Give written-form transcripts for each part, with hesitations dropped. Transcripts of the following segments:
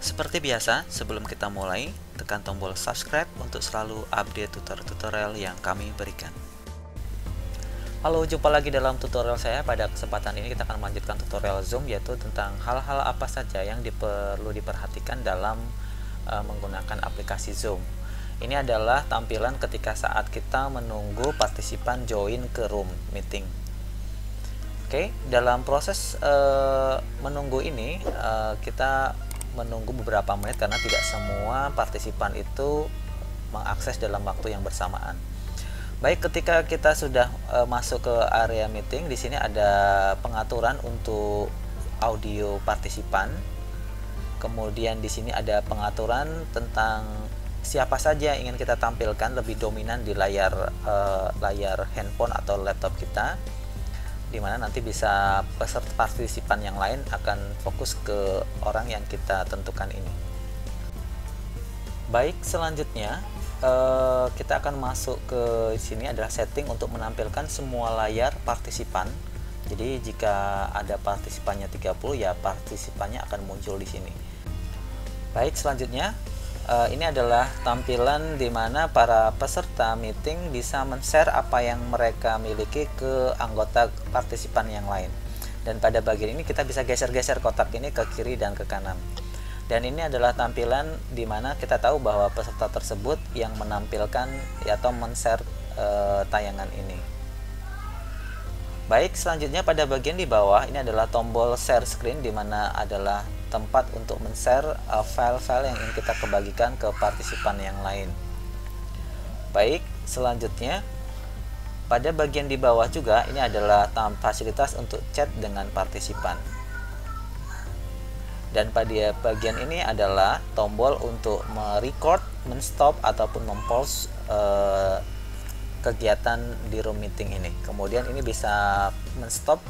Seperti biasa, sebelum kita mulai, tekan tombol subscribe untuk selalu update tutorial-tutorial yang kami berikan. Halo, jumpa lagi dalam tutorial saya. Pada kesempatan ini kita akan melanjutkan tutorial Zoom, yaitu tentang hal-hal apa saja yang perlu diperhatikan dalam menggunakan aplikasi Zoom. Ini adalah tampilan ketika saat kita menunggu partisipan join ke room meeting. Oke, dalam proses menunggu ini kita menunggu beberapa menit karena tidak semua partisipan itu mengakses dalam waktu yang bersamaan. Baik, ketika kita sudah masuk ke area meeting, di sini ada pengaturan untuk audio partisipan. Kemudian di sini ada pengaturan tentang siapa saja yang ingin kita tampilkan lebih dominan di layar handphone atau laptop kita, dimana nanti bisa peserta partisipan yang lain akan fokus ke orang yang kita tentukan ini. Baik, selanjutnya kita akan masuk ke sini adalah setting untuk menampilkan semua layar partisipan. Jadi jika ada partisipannya 30, ya partisipannya akan muncul di sini. Baik, selanjutnya ini adalah tampilan di mana para peserta meeting bisa men-share apa yang mereka miliki ke anggota partisipan yang lain. Dan pada bagian ini kita bisa geser-geser kotak ini ke kiri dan ke kanan. Dan ini adalah tampilan di mana kita tahu bahwa peserta tersebut yang menampilkan atau men-share tayangan ini. Baik, selanjutnya pada bagian di bawah ini adalah tombol share screen, di mana adalah tempat untuk men-share file-file yang ingin kita kebagikan ke partisipan yang lain. Baik, selanjutnya pada bagian di bawah juga ini adalah fasilitas untuk chat dengan partisipan. Dan pada bagian ini adalah tombol untuk merecord, men-stop ataupun mem-pause kegiatan di room meeting ini. Kemudian ini bisa men-stop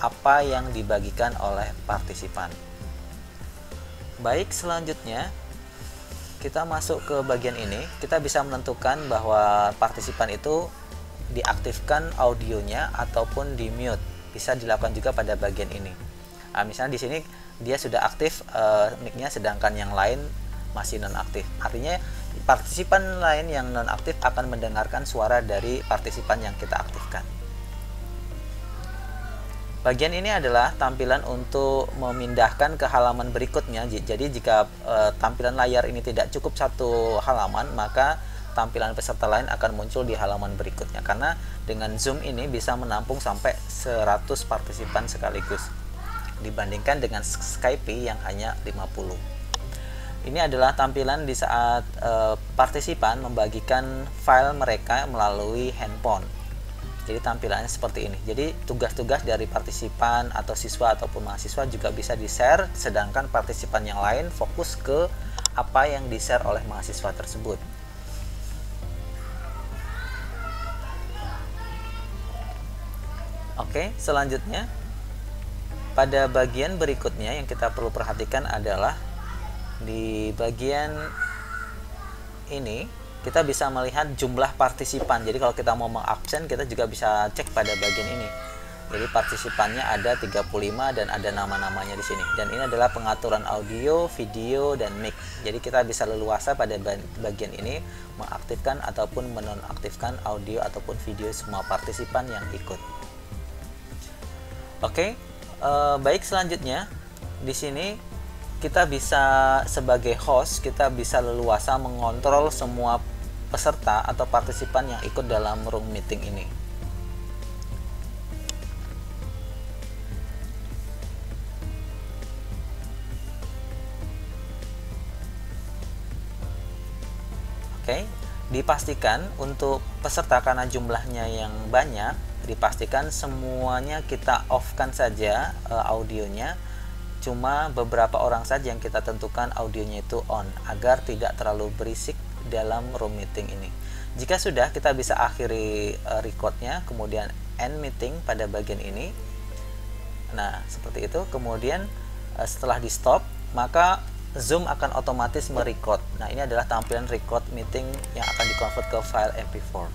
apa yang dibagikan oleh partisipan. Baik, selanjutnya kita masuk ke bagian ini. Kita bisa menentukan bahwa partisipan itu diaktifkan audionya ataupun di mute. Bisa dilakukan juga pada bagian ini. Nah, misalnya di sini dia sudah aktif mic-nya, sedangkan yang lain masih nonaktif. Artinya partisipan lain yang nonaktif akan mendengarkan suara dari partisipan yang kita aktifkan. Bagian ini adalah tampilan untuk memindahkan ke halaman berikutnya. Jadi jika tampilan layar ini tidak cukup satu halaman, maka tampilan peserta lain akan muncul di halaman berikutnya. Karena dengan Zoom ini bisa menampung sampai 100 partisipan sekaligus, dibandingkan dengan Skype yang hanya 50. Ini adalah tampilan di saat partisipan membagikan file mereka melalui handphone. Jadi tampilannya seperti ini. Jadi tugas-tugas dari partisipan atau siswa ataupun mahasiswa juga bisa di-share, sedangkan partisipan yang lain fokus ke apa yang di-share oleh mahasiswa tersebut. Oke, selanjutnya pada bagian berikutnya yang kita perlu perhatikan adalah di bagian ini kita bisa melihat jumlah partisipan. Jadi kalau kita mau mengabsen, kita juga bisa cek pada bagian ini. Jadi partisipannya ada 35 dan ada nama-namanya di sini. Dan ini adalah pengaturan audio, video, dan mic. Jadi kita bisa leluasa pada bagian ini mengaktifkan ataupun menonaktifkan audio ataupun video semua partisipan yang ikut. Oke. Baik, selanjutnya di sini kita bisa sebagai host, kita bisa leluasa mengontrol semua peserta atau partisipan yang ikut dalam room meeting ini. Oke, dipastikan untuk peserta karena jumlahnya yang banyak, dipastikan semuanya kita off-kan saja audionya. Cuma beberapa orang saja yang kita tentukan audionya itu on, agar tidak terlalu berisik dalam room meeting ini. Jika sudah, kita bisa akhiri recordnya, kemudian end meeting pada bagian ini. Nah, seperti itu. Kemudian setelah di stop, maka Zoom akan otomatis merecord. Nah, ini adalah tampilan record meeting yang akan dikonvert ke file MP4.